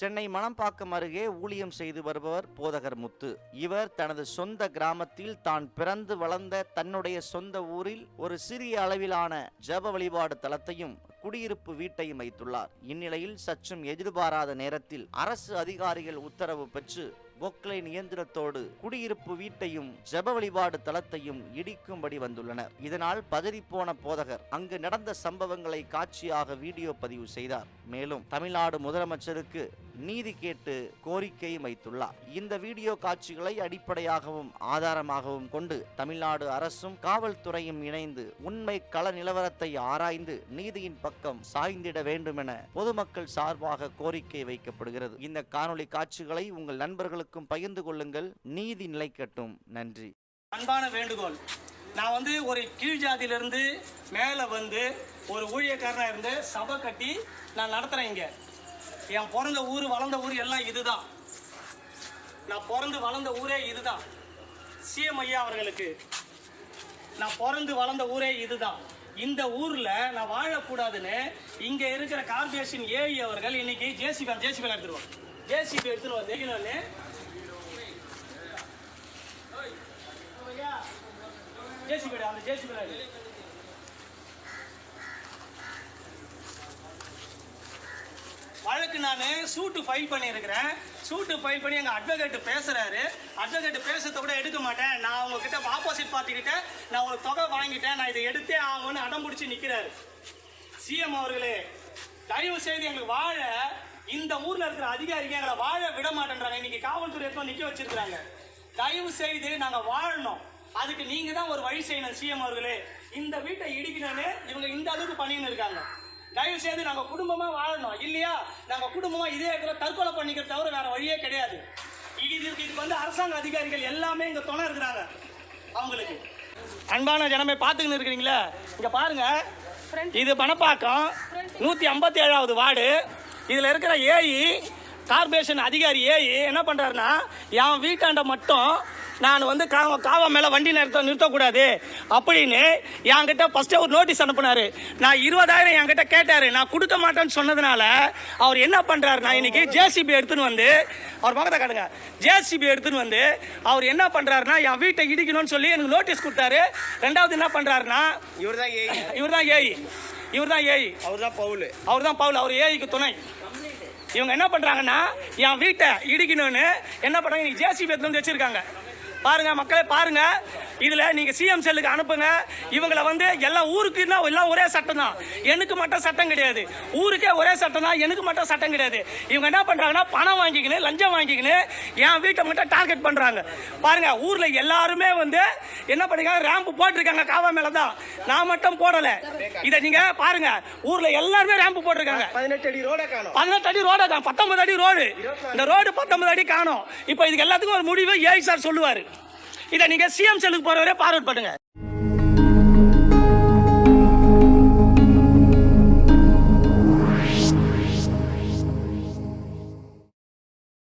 சென்னை மணப்பாக்கம் அருகே ஊழியம் செய்து வருபவர் போதகர் முத்து. இவர் தனது சொந்த கிராமத்தில் தான் பிறந்து வளர்ந்த தன்னுடைய சொந்த ஊரில் ஒரு சிறிய அளவிலான ஜப வழிபாடு தலத்தையும் குடியிருப்பு வீட்டையும் வைத்துள்ளார். இந்நிலையில் சற்றும் எதிர்பாராத நேரத்தில் அரசு அதிகாரிகள் உத்தரவு பெற்று பொக்லைன் இயந்திரத்தோடு குடியிருப்பு வீட்டையும் ஜப வழிபாடு தலத்தையும் இடிக்கும்படி வந்துள்ளனர். இதனால் பதறிப்போன போதகர் அங்கு நடந்த சம்பவங்களை காட்சியாக வீடியோ பதிவு செய்தார். மேலும் தமிழ்நாடு முதலமைச்சருக்கு நீதி கேட்டு கோரிக்கை வைத்துள்ளார். இந்த வீடியோ காட்சிகளை அடிப்படையாகவும் ஆதாரமாகவும் கொண்டு தமிழ்நாடு அரசும் காவல்துறையும் இணைந்து உண்மை கள நிலவரத்தை ஆராய்ந்து நீதியின் பக்கம் சாய்ந்திட வேண்டும் என பொதுமக்கள் சார்பாக கோரிக்கை வைக்கப்படுகிறது. இந்த காணொளி காட்சிகளை உங்கள் நண்பர்களுக்கும் பகிர்ந்து கொள்ளுங்கள். நீதி நிலைக்கட்டும். நன்றி. அன்பான வேண்டுகோள், நான் ஒரு கீழ் ஜாதியிலிருந்து மேலே ஒரு ஊழியக்காரனா இருந்து சபை கட்டி நான் நடத்துறேன். இங்க என் பிறந்த ஊர் வளர்ந்த ஊர் எல்லாம் இதுதான். நான் பிறந்து வளர்ந்த ஊரே இதுதான். சிஎம் ஐயா அவர்களுக்கு நான் பிறந்து வளர்ந்த ஊரே இதுதான். இந்த ஊர்ல நான் வாழக்கூடாதுன்னு இங்க இருக்கிற கார்பரேஷன் ஏஇ அவர்கள் இன்னைக்கு ஜேசிபி எடுத்துருவோம். ஜேசிபி எடுத்துட்டு வந்து வழக்கு நான் சூட்டு ஃபைல் பண்ணியிருக்கிறேன். சூட்டு ஃபைல் பண்ணி எங்கள் அட்வொகேட் பேசுகிறாரு. அட்வொகேட் பேசுறத கூட எடுக்க மாட்டேன், நான் உங்ககிட்ட ஆப்போசிட் பார்ட்டிக்கிட்ட நான் ஒரு தொகை வாங்கிட்டேன், நான் இதை எடுத்தே ஆகும்னு அடம் பிடிச்சி நிற்கிறாரு. சிஎம் அவர்களே, தயவு செய்து எங்களுக்கு வாழ இந்த ஊரில் இருக்கிற அதிகாரிகள் எங்களை வாழ விட மாட்டேன்றாங்க. இன்னைக்கு காவல்துறை நிற்க வச்சிருக்கிறாங்க. தயவு செய்து நாங்கள் வாழணும், அதுக்கு நீங்கள் தான் ஒரு வழி செய்யணும். சிஎம் அவர்களே, இந்த வீட்டை இடிக்கணும்னு இவங்க இந்த அளவுக்கு பண்ணின்னு இருக்காங்க. தயவு செய்து நாங்கள் குடும்பமாக வாழணும், இல்லையா நாங்கள் குடும்பமாக இதே இடத்துல தற்கொலை பண்ணிக்கிற தவிர வேற வழியே கிடையாது. இதுக்கு அரசாங்க அதிகாரிகள் எல்லாமே இங்கே துணை இருக்கிறாங்க. அவங்களுக்கு அன்பான ஜனமே பார்த்துக்கின்னு இருக்கிறீங்களா? இங்கே பாருங்க, இது மணப்பாக்கம் 157வது வார்டு. இதில் இருக்கிற ஏஇ கார்பரேஷன் அதிகாரி ஏஇ என்ன பண்ணுறாருன்னா, என் வீட்டாண்ட மட்டும் நான் காவா மேலே வண்டி நிறுத்தக்கூடாது அப்படின்னு என்கிட்ட ஃபஸ்ட்டே ஒரு நோட்டீஸ் அனுப்புனாரு. நான் 20,000 என்கிட்ட கேட்டார். நான் கொடுக்க மாட்டேன்னு சொன்னதுனால அவர் என்ன பண்ணுறாருனா, இன்னைக்கு ஜேசிபி எடுத்துன்னு வந்து அவர் பக்கத்தை காட்டுங்க, ஜேசிபி எடுத்துன்னு வந்து அவர் என்ன பண்ணுறாருனா என் வீட்டை இடிக்கணும்னு சொல்லி எனக்கு நோட்டீஸ் கொடுத்தாரு. ரெண்டாவது என்ன பண்ணுறாருனா, இவர் தான் ஏஇ, அவர் தான் பவுல், அவர் ஏஇக்கு துணை. இவங்க என்ன பண்ணுறாங்கன்னா, என் வீட்டை இடிக்கணும்னு என்ன பண்ணுறாங்க, ஜேசிபி எடுத்து வந்து வச்சுருக்காங்க. பாருங்க மக்களே, பாருங்க, இதுல நீங்க சிஎம் செல்லுக்கு அனுப்புங்க. இவங்களை எல்லாம் ஊருக்குன்னா எல்லாம் ஒரே சட்டம் தான், எனக்கு மட்டும் சட்டம் கிடையாது. ஊருக்கே ஒரே சட்டம் தான், எனக்கு மட்டும் சட்டம் கிடையாது. இவங்க என்ன பண்றாங்கன்னா, பணம் வாங்கிக்கின்னு லஞ்சம் வாங்கிக்கின்னு என் வீட்டை மட்டும் டார்கெட் பண்றாங்க. பாருங்க, ஊர்ல எல்லாருமே என்ன பண்ணிருக்காங்க, ரேம்ப் போட்டிருக்காங்க காவா மேல தான், நான் மட்டும் போடல. இதை நீங்க பாருங்க, ஊர்ல எல்லாருமே ரேம்ப் போட்டிருக்காங்க. 18 அடி ரோட காணும், 19 அடி ரோடு. இந்த ரோடு 19 அடி காணும். இப்போ இதுக்கு எல்லாத்துக்கும் ஒரு முடிவு ஏஐ சார் சொல்லுவாரு. இதை நீங்க சிஎம் செல்லுக்கு போறவரே பார்வர்ட் பண்ணுங்க.